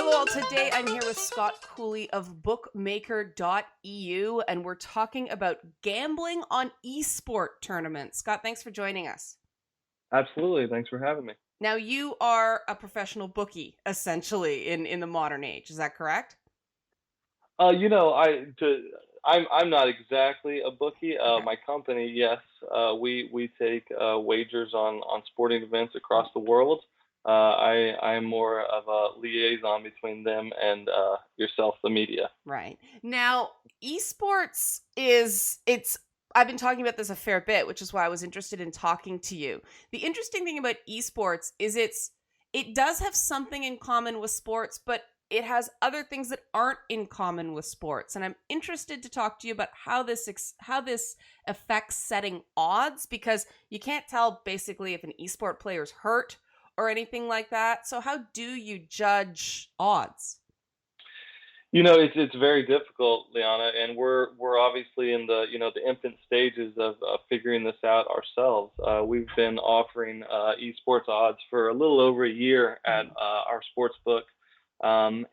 Hello, all. Today I'm here with Scott Cooley of Bookmaker.eu, and we're talking about gambling on eSport tournaments. Scott, thanks for joining us. Absolutely. Thanks for having me. Now, you are a professional bookie, essentially, in the modern age. Is that correct? I'm not exactly a bookie. Okay. My company, yes, we take wagers on sporting events across the world. I'm more of a liaison between them and yourself, the media. Right. Now, esports it's I've been talking about this a fair bit, which is why I was interested in talking to you. The interesting thing about esports is it does have something in common with sports, but it has other things that aren't in common with sports. And I'm interested to talk to you about how this affects setting odds, because you can't tell basically if an esport player's hurt or anything like that. So how do you judge odds? It's very difficult, Liana, and we're obviously in the infant stages of figuring this out ourselves. We've been offering esports odds for a little over a year at our sports book, and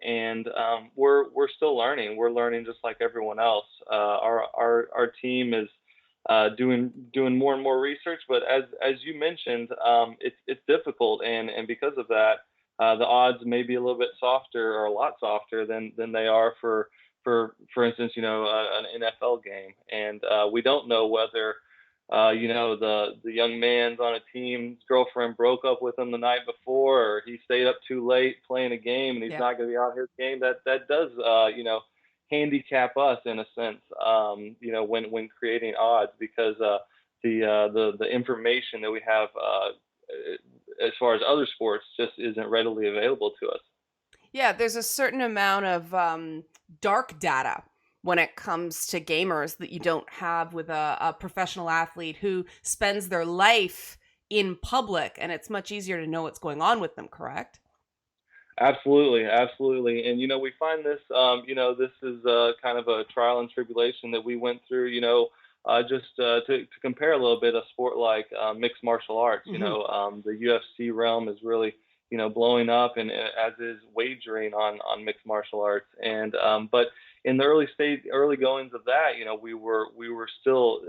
we're still learning. We're learning just like everyone else. Our team is doing more and more research, but as you mentioned, it's difficult, and because of that. The odds may be a little bit softer or a lot softer than they are for instance, an NFL game, and we don't know whether the young man's on a team's girlfriend broke up with him the night before, or he stayed up too late playing a game and he's Yeah. not going to be out his game. That does handicap us in a sense, when creating odds, because the information that we have as far as other sports just isn't readily available to us. Yeah, there's a certain amount of dark data when it comes to gamers that you don't have with a professional athlete who spends their life in public, and it's much easier to know what's going on with them, correct? Absolutely, absolutely, and we find this. This is kind of a trial and tribulation that we went through. Just to compare a little bit, a sport like mixed martial arts. Hmm. The UFC realm is really blowing up, and as is wagering on mixed martial arts. And but in the early goings of that, we were still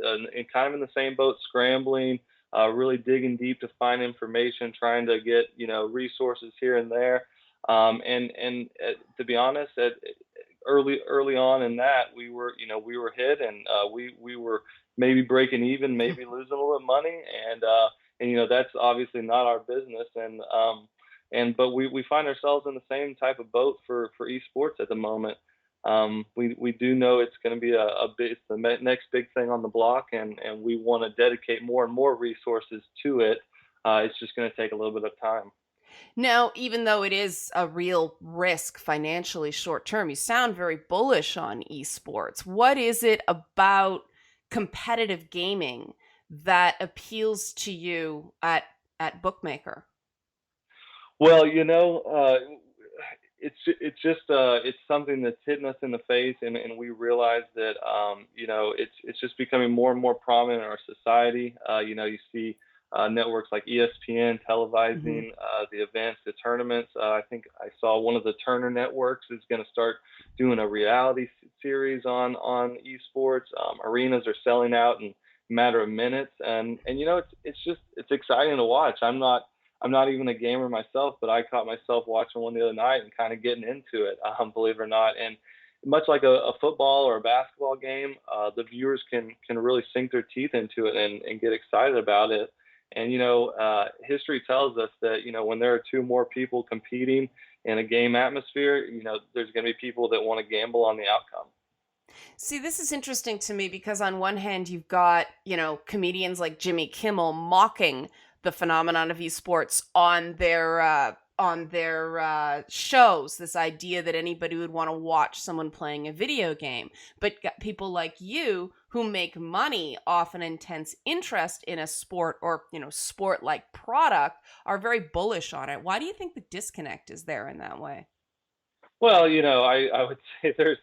kind of in the same boat, scrambling, really digging deep to find information, trying to get resources here and there. To be honest, early on in that, we were hit, and we were maybe breaking even, maybe losing a little bit of money, and that's obviously not our business, but we find ourselves in the same type of boat for esports at the moment. We do know it's going to be it's the next big thing on the block, and we want to dedicate more and more resources to it. It's just going to take a little bit of time. Now, even though it is a real risk financially short term, you sound very bullish on esports. What is it about competitive gaming that appeals to you at Bookmaker? Well, it's something that's hitting us in the face, and we realize that it's just becoming more and more prominent in our society. You see networks like ESPN Hmm. televising the events, the tournaments. I think I saw one of the Turner networks is going to start doing a reality series on esports. Arenas are selling out in a matter of minutes, and it's exciting to watch. I'm not even a gamer myself, but I caught myself watching one the other night and kind of getting into it, believe it or not. And much like a football or a basketball game, the viewers can really sink their teeth into it and get excited about it. And history tells us that when there are two more people competing in a game atmosphere, there's going to be people that want to gamble on the outcome. See, this is interesting to me because on one hand, you've got, comedians like Jimmy Kimmel mocking the phenomenon of esports on their shows. This idea that anybody would want to watch someone playing a video game, but got people like you who make money off an intense interest in a sport or sport like product are very bullish on it. Why do you think the disconnect is there in that way? Well, I would say there's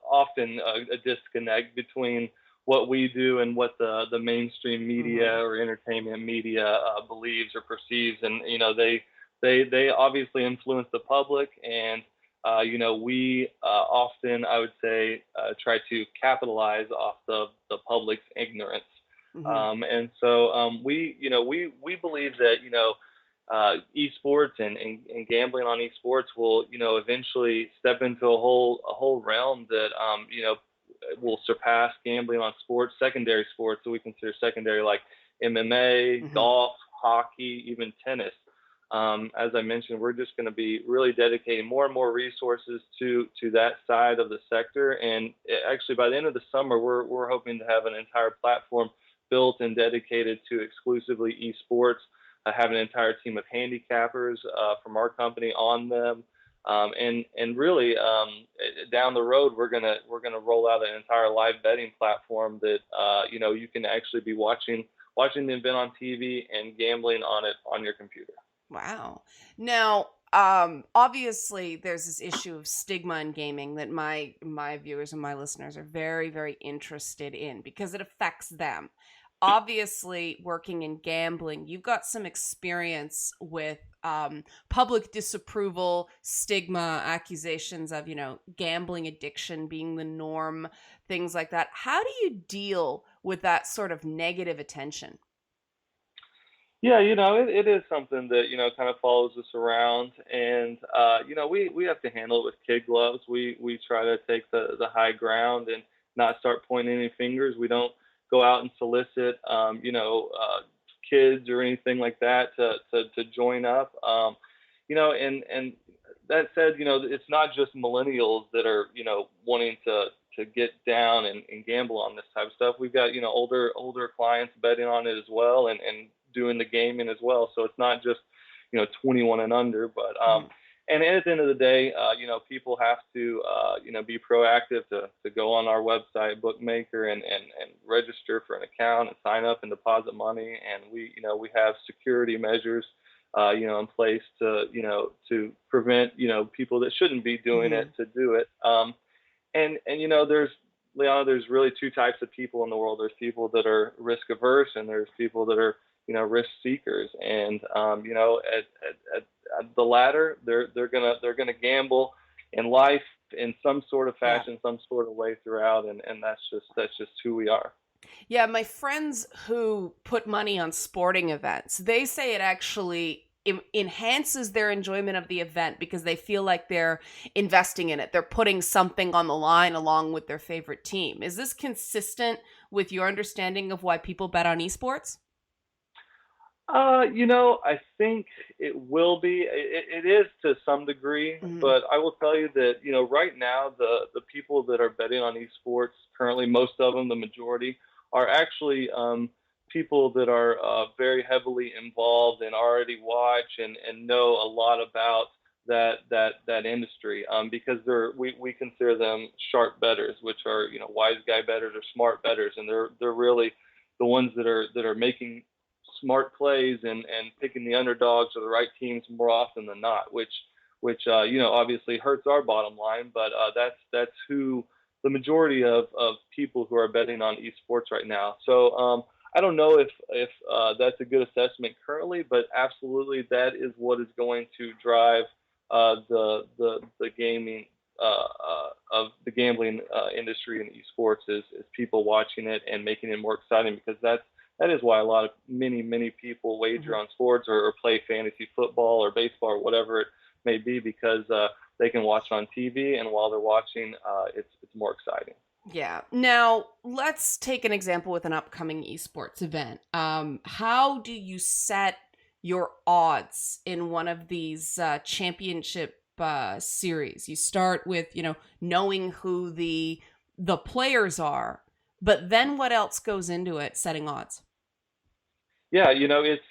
often a disconnect between what we do and what the mainstream media Hmm. or entertainment media believes or perceives, and they they obviously influence the public, and we often, I would say, try to capitalize off the public's ignorance. Hmm. And so we believe that esports and gambling on esports will eventually step into a whole realm that will surpass gambling on secondary sports that we consider secondary, like MMA, Hmm. golf, hockey, even tennis. As I mentioned, we're just going to be really dedicating more and more resources to that side of the sector. And actually, by the end of the summer, we're hoping to have an entire platform built and dedicated to exclusively esports. Have an entire team of handicappers from our company on them. And really, down the road, we're gonna roll out an entire live betting platform that you can actually be watching the event on TV and gambling on it on your computer. Wow. Now, obviously, there's this issue of stigma in gaming that my viewers and my listeners are very, very interested in because it affects them. Obviously, working in gambling, you've got some experience with public disapproval, stigma, accusations of gambling addiction being the norm, things like that. How do you deal with that sort of negative attention? Yeah, it is something that, kind of follows us around. And, we have to handle it with kid gloves. We try to take the high ground and not start pointing any fingers. We don't go out and solicit, kids or anything like that to join up. And that said, it's not just millennials that are, wanting to get down and gamble on this type of stuff. We've got, older clients betting on it as well, and doing the gaming as well. So it's not just 21 and under, but Mhm. and at the end of the day, people have to be proactive to go on our website Bookmaker and register for an account and sign up and deposit money. And we have security measures in place to prevent people that shouldn't be doing it Mhm. to do it. And there's Liana, there's really two types of people in the world. There's people that are risk averse, and there's people that are risk seekers. And at the latter, they're gonna gamble in life in some sort of Yeah. fashion, some sort of way throughout, and that's just who we are. Yeah, my friends who put money on sporting events, they say it actually enhances their enjoyment of the event because they feel like they're investing in it. They're putting something on the line along with their favorite team. Is this consistent with your understanding of why people bet on esports? I think it will be. It is to some degree, Mhm. but I will tell you that right now the people that are betting on esports currently, most of them, the majority, are actually people that are very heavily involved and already watch and know a lot about that industry, because we consider them sharp betters, which are wise guy betters or smart betters, and they're really the ones that are making smart plays and picking the underdogs or the right teams more often than not, which obviously hurts our bottom line. But that's who the majority of people who are betting on esports right now. So I don't know if that's a good assessment currently, but absolutely that is what is going to drive the gaming of the gambling industry in esports is people watching it and making it more exciting, because that is why a lot of many people wager Mhm. on sports or play fantasy football or baseball or whatever it may be, because they can watch on TV, and while they're watching, it's more exciting. Yeah. Now, let's take an example with an upcoming esports event. How do you set your odds in one of these championship series? You start with, knowing who the players are, but then what else goes into it setting odds? Yeah, it's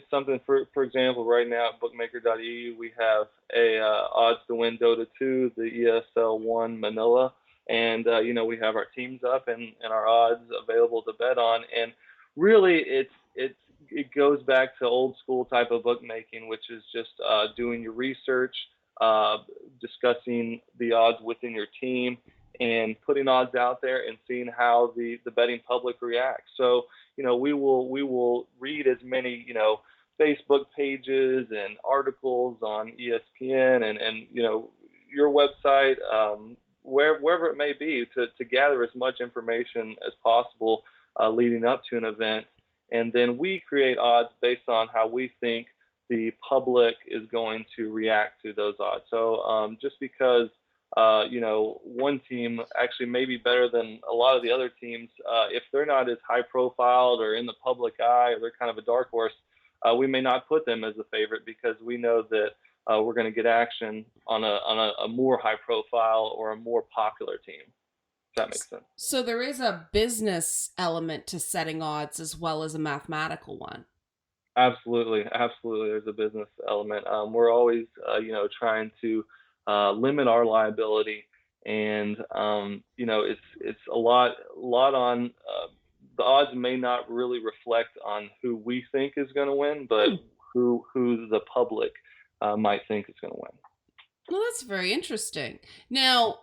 something, for example, right now at Bookmaker.eu we have a odds to win Dota 2, the ESL One Manila, and we have our teams up and our odds available to bet on. And really, it goes back to old school type of bookmaking, which is just doing your research, uh, discussing the odds within your team, and putting odds out there and seeing how the betting public reacts. So we will read as many Facebook pages and articles on ESPN and your website, wherever it may be, to gather as much information as possible leading up to an event. And then we create odds based on how we think the public is going to react to those odds. So just because one team actually may be better than a lot of the other teams, if they're not as high profiled or in the public eye, or they're kind of a dark horse, we may not put them as a favorite because we know that we're going to get action on a more high profile or a more popular team. If that makes sense. So there is a business element to setting odds as well as a mathematical one. Absolutely, absolutely. There's a business element. We're always, trying to limit our liability, and it's a lot on. The odds may not really reflect on who we think is going to win, but who the public might think is going to win. Well, that's very interesting. Now,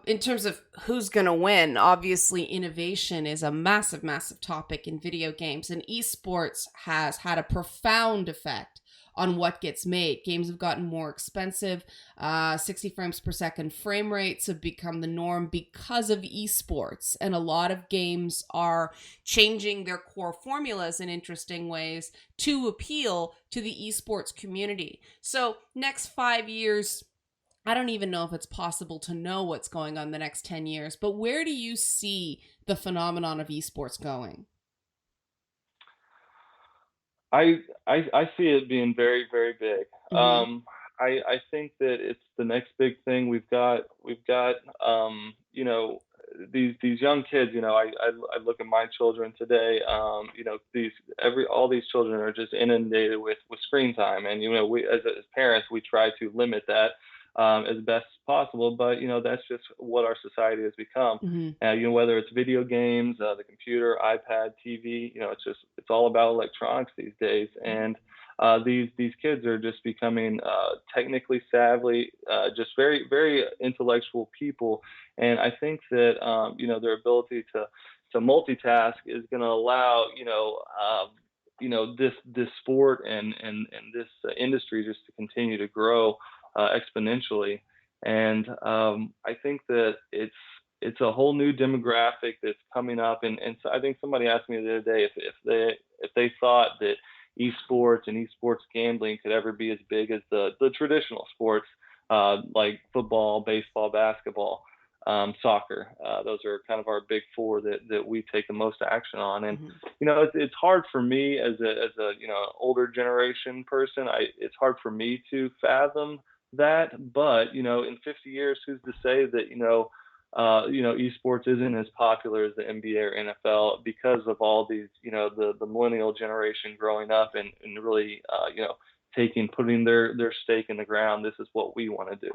in terms of who's going to win, obviously innovation is a massive, massive topic in video games, and esports has had a profound effect on what gets made. Games have gotten more expensive. 60 frames per second frame rates have become the norm because of esports, and a lot of games are changing their core formulas in interesting ways to appeal to the esports community. So, next 5 years, I don't even know if it's possible to know what's going on the next 10 years, but where do you see the phenomenon of esports going? I see it being very, very big. Mm-hmm. I think that it's the next big thing. We've got these young kids. I look at my children today. All these children are just inundated with screen time, and we as parents we try to limit that as best as possible. But that's just what our society has become. Mm-hmm. Whether it's video games, the computer, iPad, TV, it's all about electronics these days. And these kids are just becoming technically savvy, just very, very intellectual people. And I think that their ability to multitask is going to allow this sport and this industry just to continue to grow exponentially. And I think that it's a whole new demographic that's coming up. And so I think somebody asked me the other day if they thought that esports and esports gambling could ever be as big as the traditional sports like football, baseball, basketball, soccer. Those are kind of our big four that we take the most action on. And it's hard for me as a older generation person. It's hard for me to fathom that. But in 50 years, who's to say that esports isn't as popular as the NBA or NFL because of all these the millennial generation growing up and really putting their stake in the ground. This is what we want to do.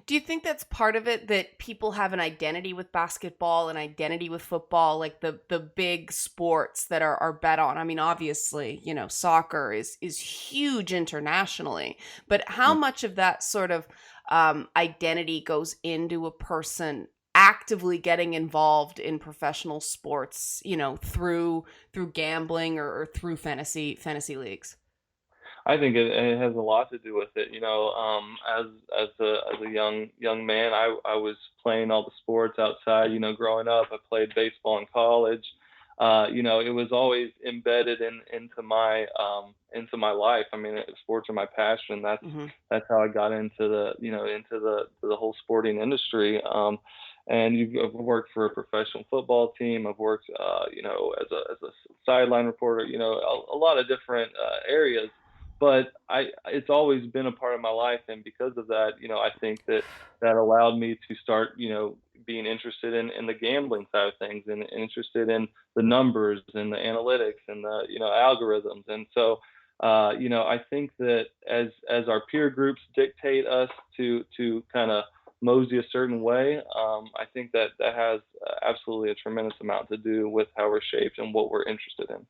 Do you think that's part of it, that people have an identity with basketball, an identity with football, like the big sports that are bet on? I mean, obviously, soccer is huge internationally, but how much of that sort of identity goes into a person actively getting involved in professional sports, through gambling or through fantasy leagues? I think it has a lot to do with it. As a young man, I was playing all the sports outside. Growing up, I played baseball in college. It was always embedded into my life. I mean, sports are my passion. That's how I got into the whole sporting industry. And I've worked for a professional football team. I've worked, as a sideline reporter. A lot of different areas. But it's always been a part of my life, and because of that, I think that allowed me to start, being interested in the gambling side of things, and interested in the numbers and the analytics and the algorithms. And so, I think that as our peer groups dictate us to kind of mosey a certain way, I think that has absolutely a tremendous amount to do with how we're shaped and what we're interested in.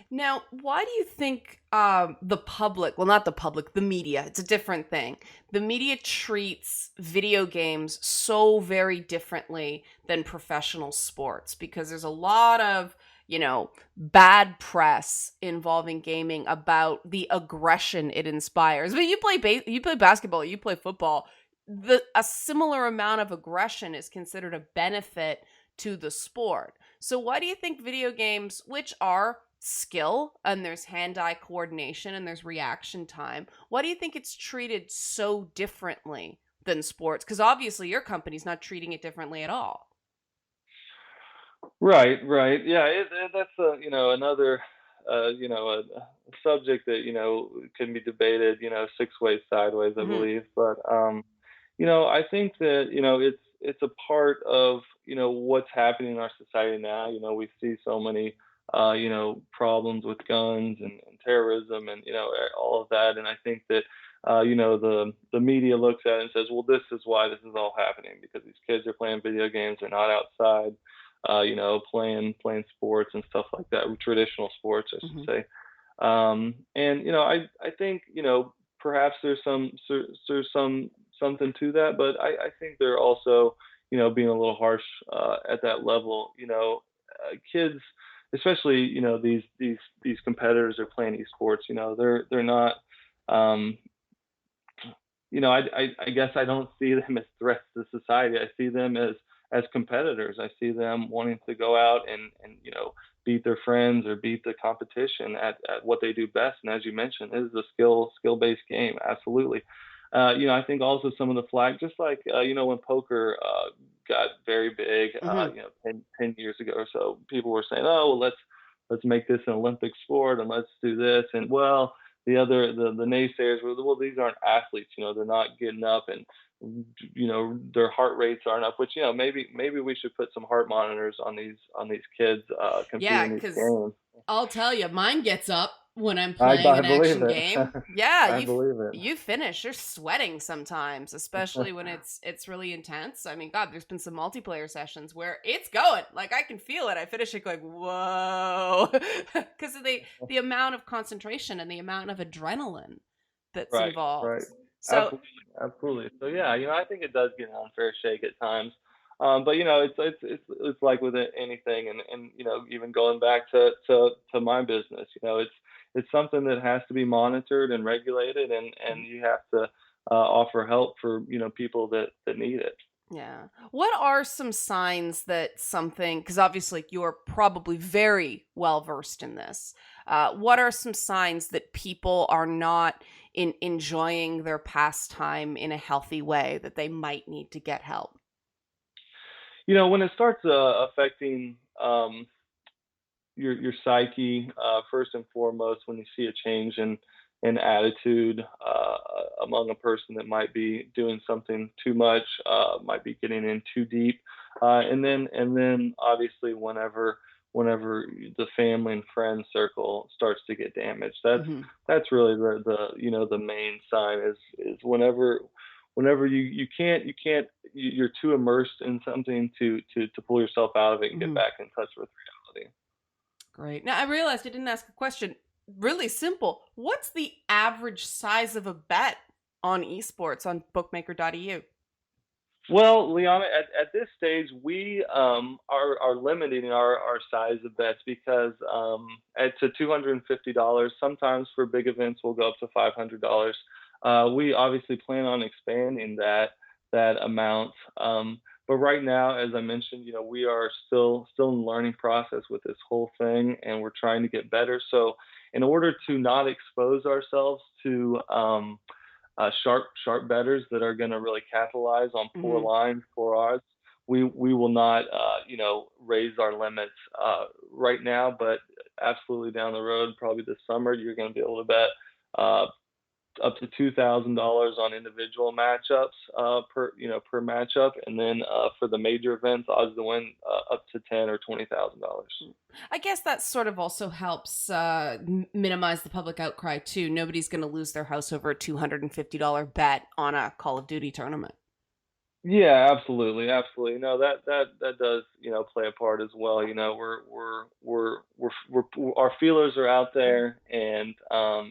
Now, why do you think the public, well, not the public, the media, it's a different thing. The media treats video games so very differently than professional sports, because there's a lot of, bad press involving gaming about the aggression it inspires. But you play basketball, you play football. A similar amount of aggression is considered a benefit to the sport. So why do you think video games, which are skill and there's hand-eye coordination and there's reaction time, why do you think it's treated so differently than sports? Because obviously your company's not treating it differently at all. Right, right. Yeah, that's another a subject that can be debated six ways sideways, I Hmm. believe. But I think that it's a part of what's happening in our society now. We see so many problems with guns and terrorism and all of that, and I think that the media looks at it and says, well, this is why this is all happening because these kids are playing video games, they're not outside playing sports and stuff like that, traditional sports, I should Hmm. say. And I think perhaps there's something to that, but I think they're also being a little harsh at that level. Kids, especially these competitors are playing esports. They're not. Um, I guess I don't see them as threats to society. I see them as competitors. I see them wanting to go out and beat their friends or beat the competition at what they do best. And as you mentioned, it is a skill based game. Absolutely. I think also some of the flag, just like when poker got very big, Hmm. 10 years ago or so, people were saying, oh well, let's make this an Olympic sport and let's do this. And well, the naysayers were, well, these aren't athletes, they're not getting up and their heart rates aren't up, which maybe we should put some heart monitors on these kids Yeah, competing in these because games. I'll tell you, mine gets up when I'm I, playing I an believe action it. game. Yeah, I believe it. you finish. You're sweating sometimes, especially when it's really intense. I mean, God, there's been some multiplayer sessions where it's going. Like I can feel it. I finish it going, whoa, because of the amount of concentration and the amount of adrenaline that's Right, right. involved. So Absolutely, absolutely. So yeah, I think it does get an unfair shake at times. But it's like with anything, and even going back to my business, it's something that has to be monitored and regulated, and you have to offer help for people that need it. yeah. What are some signs that something, because obviously you're probably very well versed in this. What are some signs that people are not enjoying their pastime in a healthy way that they might need to get help? When it starts affecting your psyche first and foremost, when you see a change in attitude among a person that might be doing something too much, might be getting in too deep, and then obviously whenever the family and friend circle starts to get damaged, Hmm. that's really the main sign is whenever you're too immersed in something to pull yourself out of it and get Hmm. back in touch with reality. Great. Now I realized I didn't ask a question. Really simple. What's the average size of a bet on esports on bookmaker.eu? Well, Liana, at this stage, we are limiting our size of bets because at to $250. Sometimes for big events, we'll go up to $500. We obviously plan on expanding that amount. But right now, as I mentioned, we are still in the learning process with this whole thing, and we're trying to get better. So, in order to not expose ourselves to sharp betters that are going to really capitalize on poor Hmm. lines, poor odds. We will not raise our limits right now, but absolutely down the road, probably this summer, you're going to be able to bet uh, up to $2,000 on individual matchups per matchup, and then for the major events, odds to win up to $10,000 or $20,000. I guess that sort of also helps minimize the public outcry too. Nobody's going to lose their house over a $250 bet on a Call of Duty tournament. Yeah, absolutely, absolutely. No, that does play a part as well. Our feelers are out there, and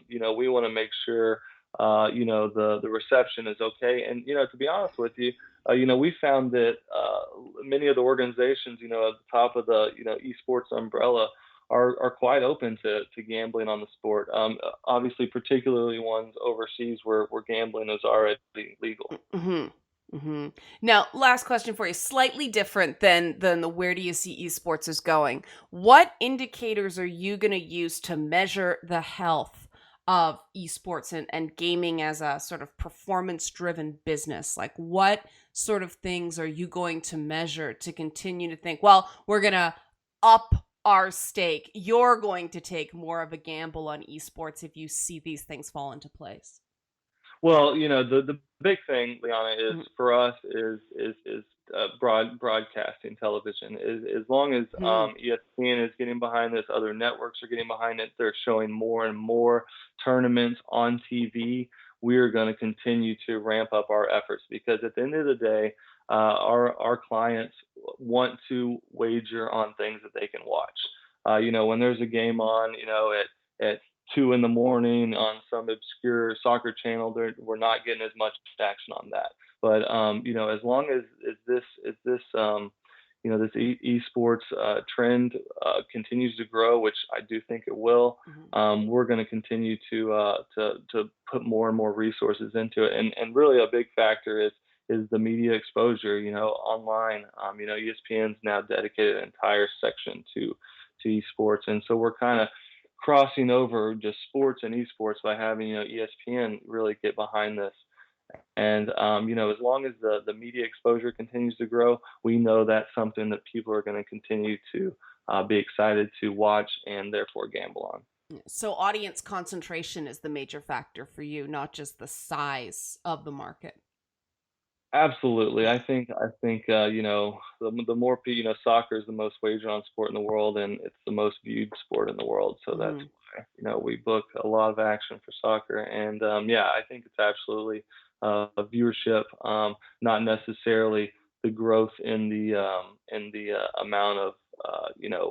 we want to make sure the reception is okay. And to be honest with you, we found that many of the organizations at the top of the esports umbrella are quite open to gambling on the sport. Obviously, particularly ones overseas where gambling is already legal. Hmm. Hmm. Now, last question for you, slightly different than the where do you see esports is going. What indicators are you going to use to measure the health of esports and gaming as a sort of performance driven business? Like, what sort of things are you going to measure to continue to think, well, we're going to up our stake? You're going to take more of a gamble on esports if you see these things fall into place. Well, the big thing, Liana, is Mhm. for us is broadcasting television. As long as Mhm. ESPN is getting behind this, other networks are getting behind it. They're showing more and more tournaments on TV. We are going to continue to ramp up our efforts because at the end of the day, our clients want to wager on things that they can watch. When there's a game on, at 2 in the morning on some obscure soccer channel, we're not getting as much action on that. But as long as this esports trend continues to grow, which I do think it will, Mhm. we're going to continue to put more and more resources into it. And really a big factor is the media exposure. Online. ESPN's now dedicated an entire section to esports, and so we're kind of crossing over just sports and esports by having ESPN really get behind this. And as long as the media exposure continues to grow, we know that's something that people are going to continue to be excited to watch and therefore gamble on. So audience concentration is the major factor for you, not just the size of the market. Absolutely. I think the more soccer is the most wagered on sport in the world, and it's the most viewed sport in the world. So that's Mhm. why we book a lot of action for soccer, and yeah, I think it's absolutely a viewership, not necessarily the growth in the amount of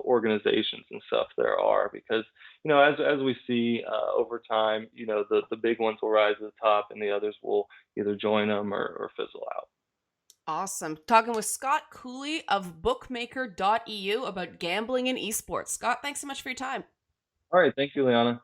organizations and stuff there are, because as we see over time, the big ones will rise to the top, and the others will either join them or fizzle out. Awesome. Talking with Scott Cooley of Bookmaker.eu about gambling and esports. Scott, thanks so much for your time. All right, thank you, Liana.